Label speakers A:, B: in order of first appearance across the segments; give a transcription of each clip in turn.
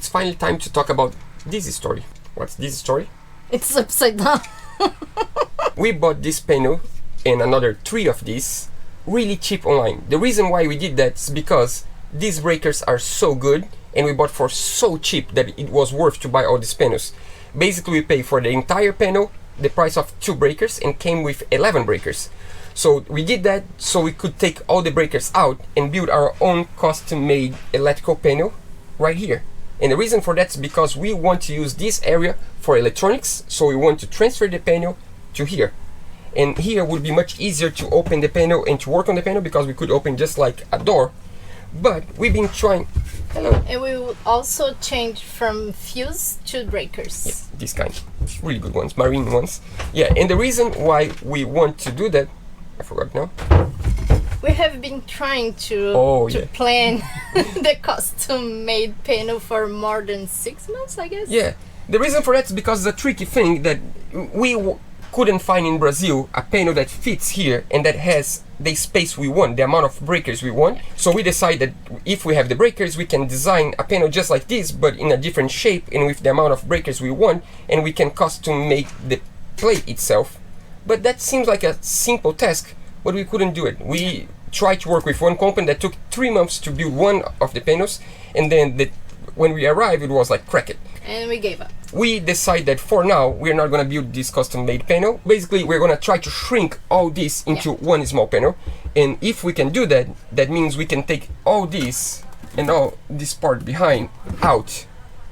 A: It's finally time to talk about this story. What's this story?
B: It's upside down.
A: We bought this panel and another 3 of these really cheap online. The reason why we did that is because these breakers are so good and we bought for so cheap that it was worth to buy all these panels. Basically we paid for the entire panel the price of 2 breakers and came with 11 breakers. So we did that so we could take all the breakers out and build our own custom made electrical panel right here. And the reason for that is because we want to use this area for electronics, so we want to transfer the panel to here. And here would be much easier to open the panel and to work on the panel because we could open just like a door. But we've been trying... Hello.
B: And we will also change from fuse to breakers.
A: Yeah, this kind. Really good ones, marine ones. Yeah, and the reason why we want to do that... I forgot now.
B: We have been trying to plan the custom-made panel for more than 6 months, I guess.
A: Yeah, the reason for that is because it's a tricky thing that we couldn't find in Brazil a panel that fits here and that has the space we want, the amount of breakers we want. So we decided that if we have the breakers, we can design a panel just like this, but in a different shape and with the amount of breakers we want, and we can custom make the plate itself. But that seems like a simple task, but we couldn't do it. We tried to work with one company that took 3 months to build one of the panels, and then when we arrived, it was like cracked.
B: And we gave up.
A: We decided that for now, we're not going to build this custom-made panel. Basically, we're going to try to shrink all this into one small panel. And if we can do that, that means we can take all this and all this part behind out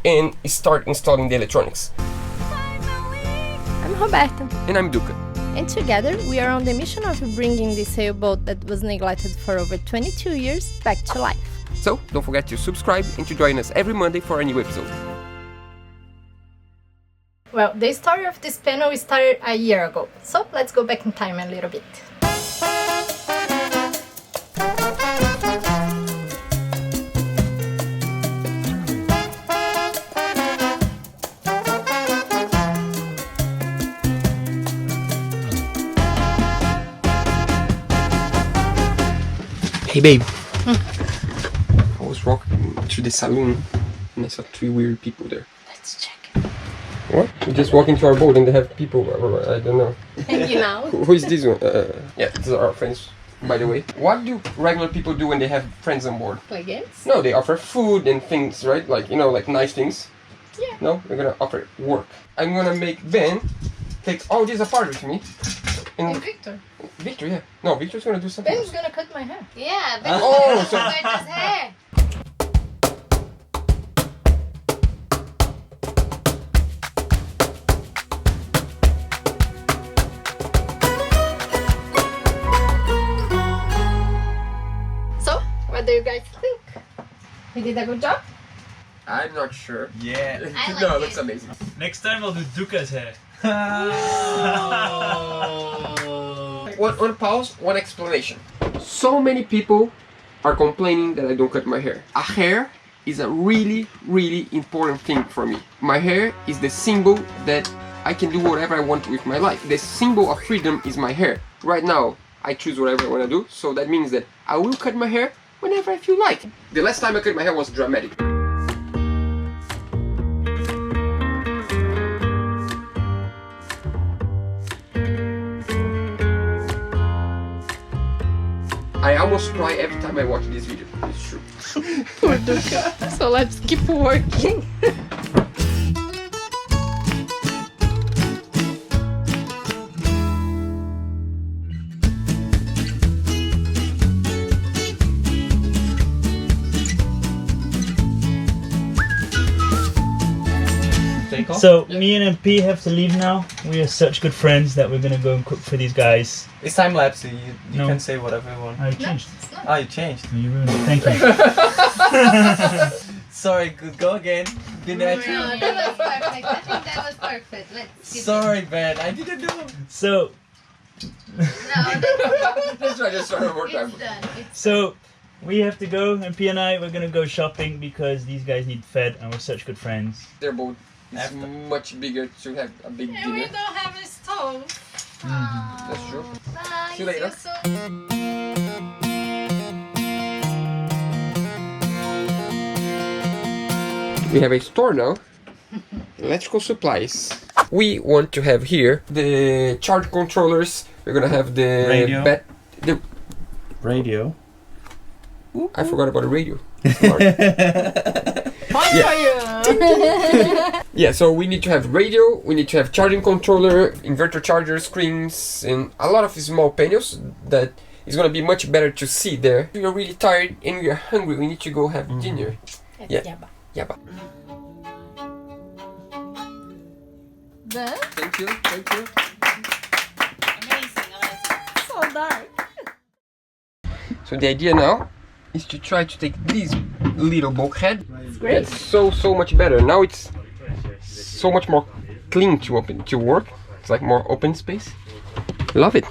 A: and start installing the electronics.
B: I'm Roberta.
A: And I'm Duca.
B: And together, we are on the mission of bringing this sailboat that was neglected for over 22 years back to life.
A: So, don't forget to subscribe and to join us every Monday for a new episode.
B: Well, the story of this panel started a year ago, so let's go back in time a little bit.
A: Hey babe. I was walking to the saloon and I saw 3 weird people there.
B: Let's check.
A: What? We just walk into our boat and they have people, I don't know.
B: Hanging out.
A: Who is this one? Yeah, these are our friends, by the way. What do regular people do when they have friends on board?
B: Play games?
A: No, they offer food and things, right? Like, you know, like nice things.
B: Yeah.
A: No, we're gonna offer work. I'm gonna make Ben take all this apart with me.
B: And Victor.
A: Victor, yeah. No, Victor's gonna do something
B: Ben's
A: else.
B: gonna cut my hair.
C: Yeah, Ben
A: Oh, so...
C: cut his hair.
B: So, what do you guys think? We did a good job?
A: I'm not sure.
D: Yeah.
C: I like
A: No, it
C: it.
A: looks amazing.
D: Next time I'll do Duca's hair.
A: One pause, one explanation. So many people are complaining that I don't cut my hair. A hair is a really, really important thing for me. My hair is the symbol that I can do whatever I want with my life. The symbol of freedom is my hair. Right now, I choose whatever I want to do, so that means that I will cut my hair whenever I feel like. The last time I cut my hair was dramatic. I almost cry every time I watch this video. It's true.
B: Poor Duca. So let's keep working.
D: So me and MP have to leave now. We are such good friends that we're gonna go and cook for these guys.
E: It's time lapse, so you
D: No.
E: can say whatever you want.
D: I changed.
E: Oh, you changed.
D: You ruined it. Thank you.
E: Sorry, go again. Didn't I?
C: No, that was perfect. I think that was perfect. Let's keep
E: Sorry, man. I didn't do it.
D: So
C: it. No,
A: Let's try this one more time.
C: it's done. It's
D: So we have to go, MP and I, we're gonna go shopping because these guys need fed and we're such good friends.
A: Their boat is much bigger to have a big
B: And we
A: dinner.
B: don't have a stove.
A: That's true.
C: Bye.
A: See you later. We have a store now. Electrical supplies. We want to have here the charge controllers. We're gonna have the
D: Radio.
A: the
D: Radio.
A: I forgot about the radio. Yeah, so we need to have radio, we need to have charging controller, inverter charger, screens, and a lot of small panels that is gonna be much better to see there. We are really tired and we are hungry, we need to go have dinner. Yeah. Yaba. Thank you.
C: Amazing.
B: So dark.
A: So the idea now is to try to take this little bulkhead.
B: Great.
A: It's so much better. Now it's so much more clean to work. It's like more open space. Love it.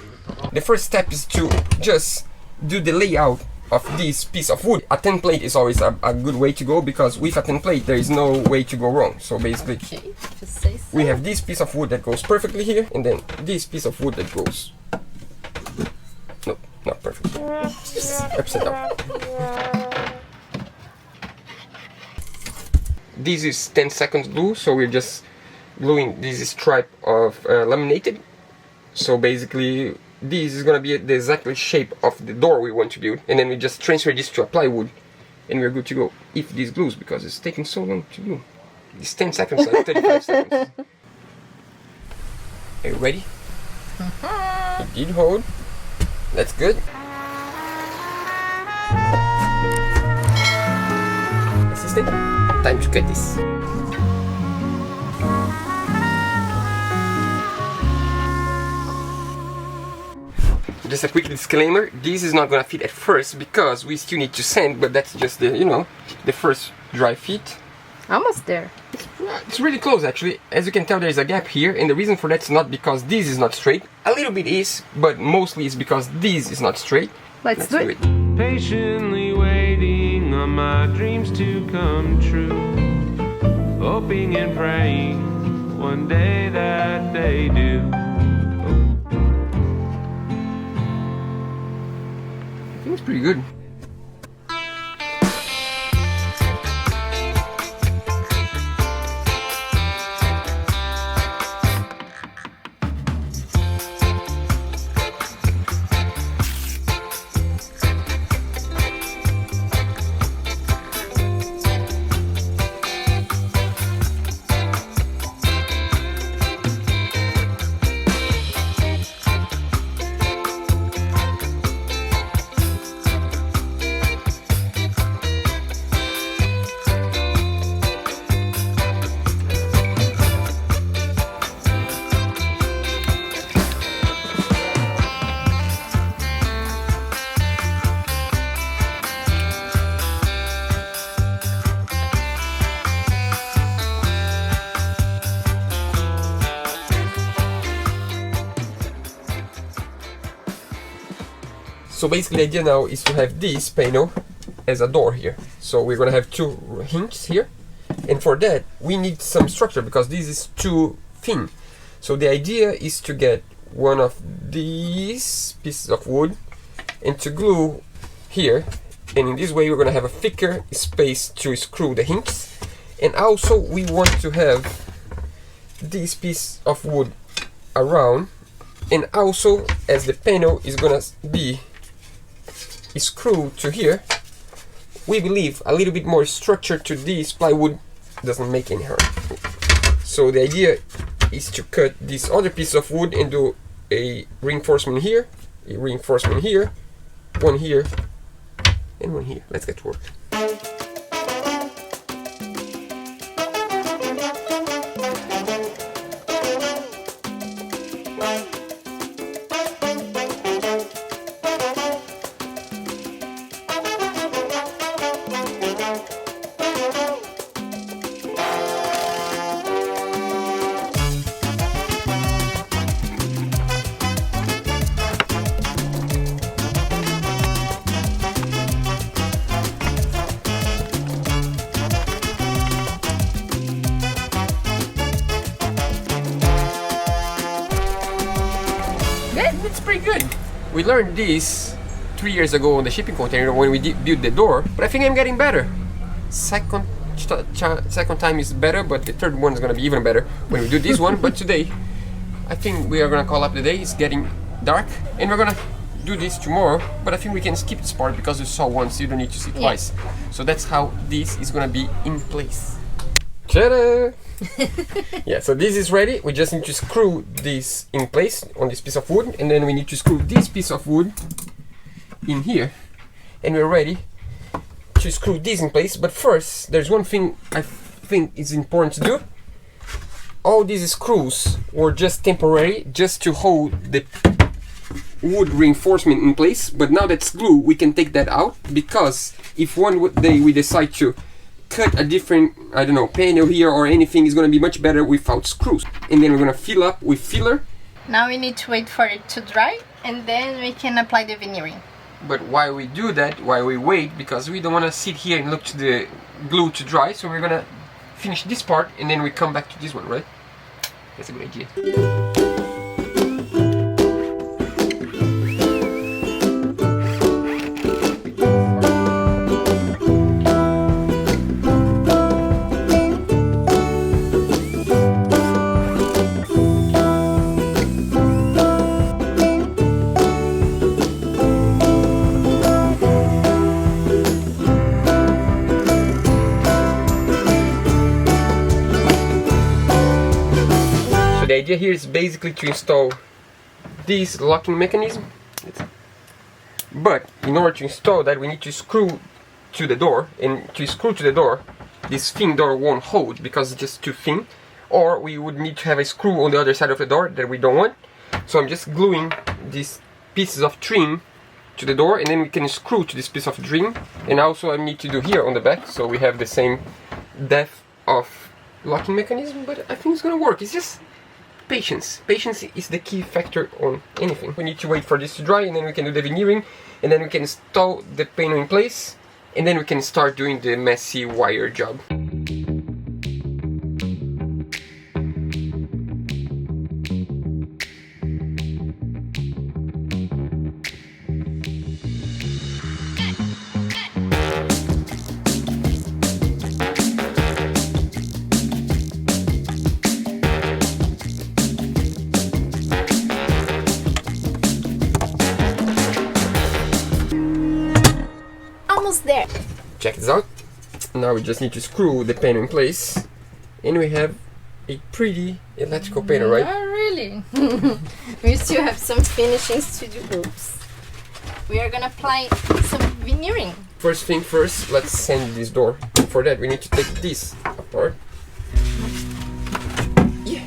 A: The first step is to just do the layout of this piece of wood. A template is always a good way to go, because with a template there is no way to go wrong. So basically,
B: Just say so.
A: we have this piece of wood that goes perfectly here, and then this piece of wood that goes... No, not perfect. Upside down. This is 10 seconds glue, so we're just gluing this stripe of laminated. So basically, this is gonna be the exact shape of the door we want to build, and then we just transfer this to a plywood, and we're good to go. If this glues, because it's taking so long to glue. It's 10 seconds, like 35 seconds. Are you ready? It did hold. That's good. Assistant, time to cut this. Just a quick disclaimer, this is not gonna fit at first because we still need to sand, but that's just the, the first dry fit.
B: Almost there.
A: It's really close actually. As you can tell, there is a gap here, and the reason for that is not because this is not straight. A little bit is, but mostly it's because this is not straight.
B: Let's do it.
F: Patiently waiting on my dreams to come true, hoping and praying one day that they do.
A: I think it's pretty good. So basically the idea now is to have this panel as a door here. So we're gonna have two hinges here, and for that we need some structure because this is too thin. So the idea is to get one of these pieces of wood and to glue here, and in this way we're gonna have a thicker space to screw the hinges. And also we want to have this piece of wood around, and also as the panel is gonna be screwed to here, we believe a little bit more structure to this plywood doesn't make any harm. So the idea is to cut this other piece of wood and do a reinforcement here, a reinforcement here, one here, and one here. Let's get to work. It's pretty good. We learned this 3 years ago on the shipping container when we built the door, but I think I'm getting better. Second second time is better, but the third one is gonna be even better when we do this one. But today, I think we are gonna call up the day. It's getting dark, and we're gonna do this tomorrow. But I think we can skip this part because you saw once, you don't need to see twice. So that's how this is gonna be in place. Ta-da! Yeah, so this is ready. We just need to screw this in place on this piece of wood, and then we need to screw this piece of wood in here, and we're ready to screw this in place. But first, there's one thing I think is important to do. All these screws were just temporary, just to hold the wood reinforcement in place, but now that's glue, we can take that out, because if one day we decide to cut a different, I don't know, panel here or anything, is going to be much better without screws. And then we're going to fill up with filler.
B: Now we need to wait for it to dry, and then we can apply the veneering.
A: But while we do that, while we wait, because we don't want to sit here and look to the glue to dry, so we're going to finish this part and then we come back to this one, right? That's a good idea. The idea here is basically to install this locking mechanism, but in order to install that we need to screw to the door, and to screw to the door this thin door won't hold because it's just too thin, or we would need to have a screw on the other side of the door that we don't want. So I'm just gluing these pieces of trim to the door, and then we can screw to this piece of trim, and also I need to do here on the back so we have the same depth of locking mechanism. But I think it's gonna work. It's just patience. Patience is the key factor on anything. We need to wait for this to dry, and then we can do the veneering, and then we can install the panel in place, and then we can start doing the messy wire job.
B: There.
A: Check this out. Now we just need to screw the panel in place, and we have a pretty electrical panel, right?
B: Not really. We still have some finishings to do. Oops. We are gonna apply some veneering.
A: First thing first, let's sand this door. And for that we need to take this apart. Yeah.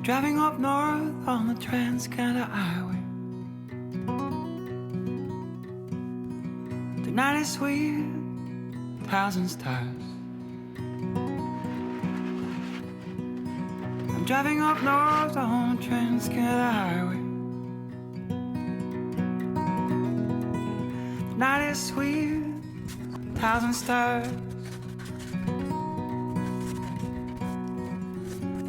G: Driving up north on the Trans-Canada Highway. The night is sweet, 1,000 stars. I'm driving up north on the Trans-Canada Highway. The night is sweet, 1,000 stars.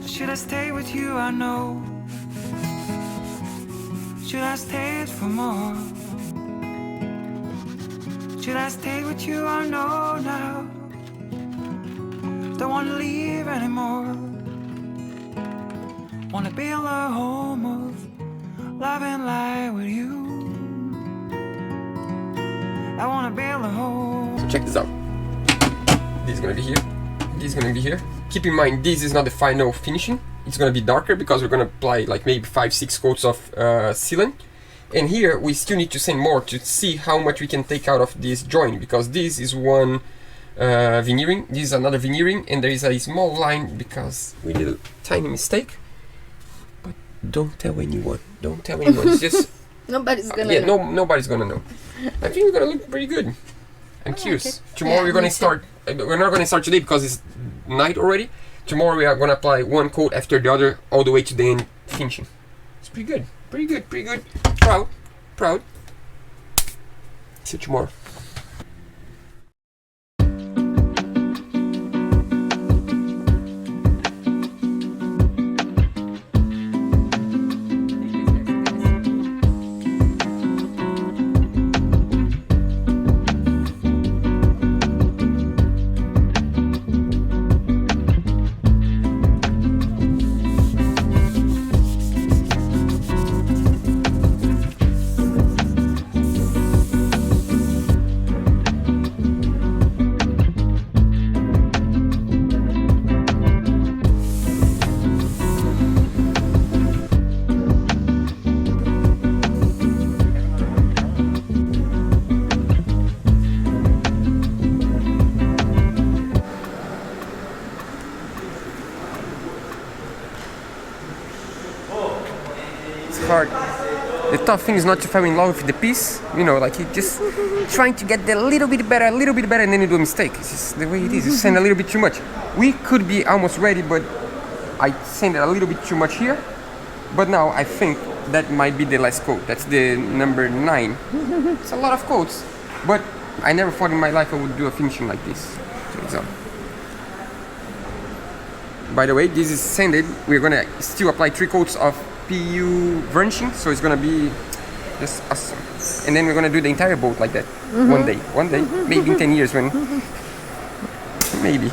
G: Should I stay with you? I know. Should I stay for more? Should I stay with you? I know now. Don't want to leave anymore. Want to build a home of love and light with you. I want to build a home.
A: So check this out. This is gonna be here. This is gonna be here. Keep in mind, this is not the final finishing. It's gonna be darker because we're gonna apply like maybe 5-6 coats of sealant. And here we still need to sand more to see how much we can take out of this joint, because this is one veneering, this is another veneering, and there is a small line because we did a tiny mistake. But don't tell anyone. Don't tell anyone. It's just
B: Nobody's gonna know.
A: Nobody's gonna know. I think we're gonna look pretty good. I'm curious. Tomorrow we're gonna start. We're not gonna start today because it's night already. Tomorrow we are gonna apply one coat after the other all the way to the end finishing. It's pretty good. Pretty good. Pretty good. Proud. Proud. See you tomorrow. hard. The tough thing is not to fall in love with the piece, you know, like you just trying to get a little bit better, and then you do a mistake. It's just the way it is. You sand a little bit too much. We could be almost ready, but I sanded a little bit too much here. But now I think that might be the last coat. That's the number 9. It's a lot of coats, but I never thought in my life I would do a finishing like this. So, by the way, this is sanded. We're gonna still apply 3 coats of PU varnishing, so it's gonna be just awesome. And then we're gonna do the entire boat like that. One day, maybe in 10 years when, maybe.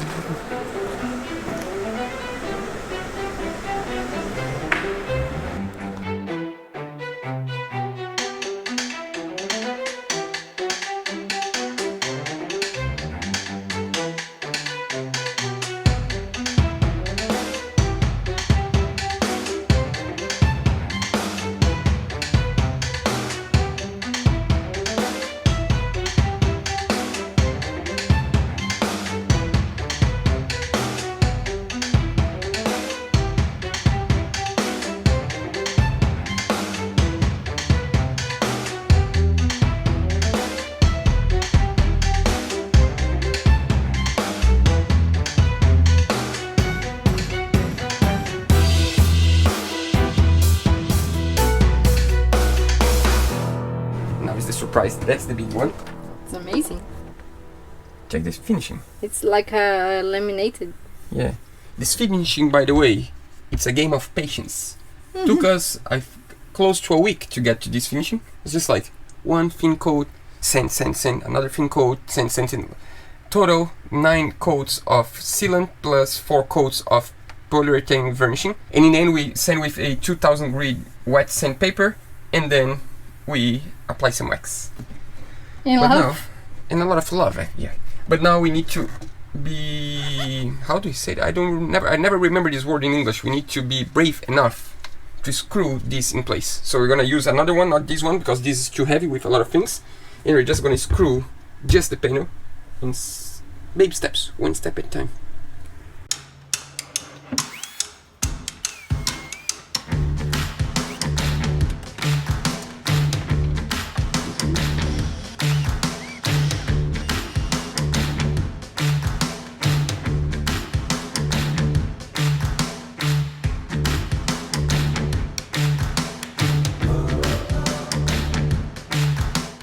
A: Surprise, that's the big one.
B: It's amazing.
A: Check this finishing.
B: It's like a laminated.
A: Yeah. This finishing, by the way, it's a game of patience. Took us close to a week to get to this finishing. It's just like one thin coat, sand, another thin coat, sand. Total 9 coats of sealant plus 4 coats of polyurethane varnishing. And in the end we sand with a 2000 grit wet sandpaper, and then we apply some wax. And a lot of love, yeah. But now we need to be, how do you say it? I never remember this word in English. We need to be brave enough to screw this in place. So we're gonna use another one, not this one, because this is too heavy with a lot of things. And we're just gonna screw just the panel in baby steps, one step at a time.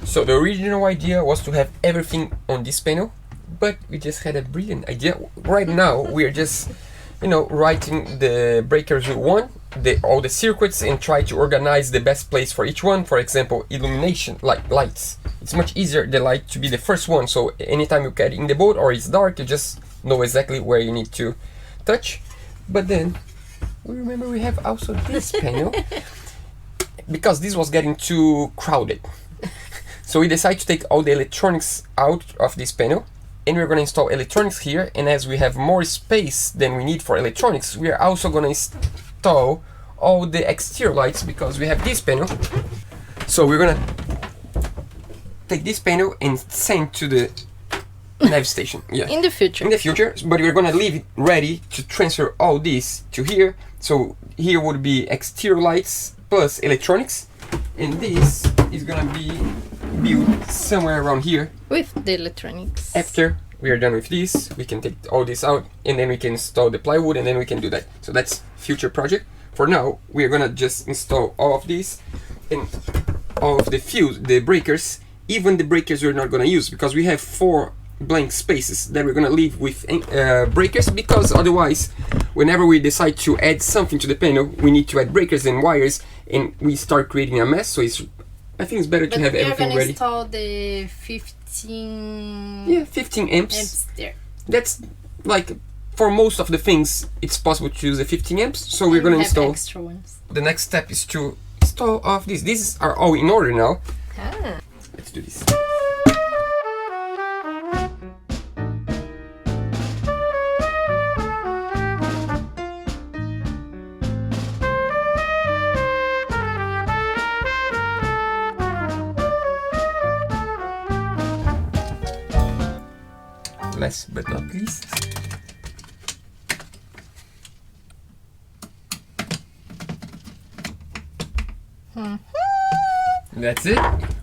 A: So the original idea was to have everything on this panel, but we just had a brilliant idea. Right now we're just, writing the breakers we want, all the circuits, and try to organize the best place for each one. For example, illumination, like lights. It's much easier the light to be the first one, so anytime you get in the boat or it's dark, you just know exactly where you need to touch. But then we remember we have also this panel, because this was getting too crowded. So we decided to take all the electronics out of this panel, and we're going to install electronics here. And as we have more space than we need for electronics, we are also going to install all the exterior lights, because we have this panel. So we're going to take this panel and send to the nav station. Yeah.
B: In the future.
A: In the future, but we're going to leave it ready to transfer all this to here. So here would be exterior lights plus electronics, and this is going to be built somewhere around here
B: with the electronics.
A: After we are done with this, we can take all this out, and then we can install the plywood, and then we can do that. So that's future project. For now, we are gonna just install all of these and all of the fuse, the breakers. Even the breakers we're not gonna use, because we have 4 blank spaces that we're gonna leave with breakers, because otherwise, whenever we decide to add something to the panel, we need to add breakers and wires, and we start creating a mess. So I think it's better to have everything ready.
B: But we are going to install the 15...
A: Yeah, 15 amps.
B: There.
A: That's like, for most of the things, it's possible to use the 15 amps. So we're going to install...
B: extra ones.
A: The next step is to install all of these. These are all in order now.
B: Ah.
A: Let's do this. Last but not least, That's it.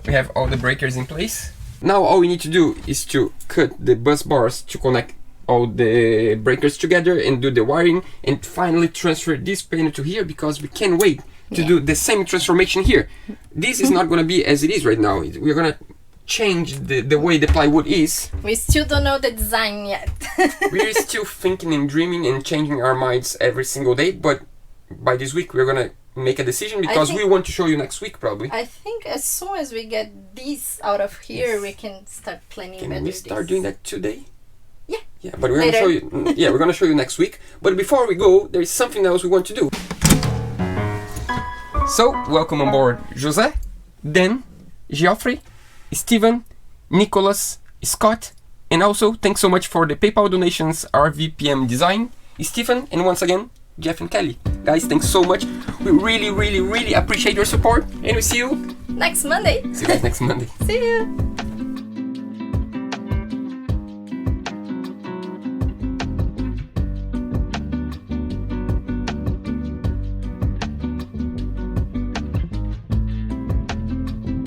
A: We have all the breakers in place. Now all we need to do is to cut the bus bars to connect all the breakers together and do the wiring, and finally transfer this panel to here, because we can't wait to do the same transformation here. This is not going to be as it is right now. We're going to change the way the plywood is.
B: We still don't know the design yet.
A: We're still thinking and dreaming and changing our minds every single day, but by this week we're going to make a decision, because we want to show you next week probably.
B: I think as soon as we get this out of here, we can start planning better.
A: Can we start doing that today?
B: Yeah.
A: Yeah, but we're going to show you. Yeah, we're going to show you next week. But before we go, there is something else we want to do. So, welcome on board José, Dan, Geoffrey, Steven, Nicholas, Scott, and also thanks so much for the PayPal donations, RVPM Design, Stephen, and once again, Jeff and Kelly. Guys, thanks so much. We really, really, really appreciate your support, and we see you
B: next Monday.
A: See you guys next Monday.
B: See you.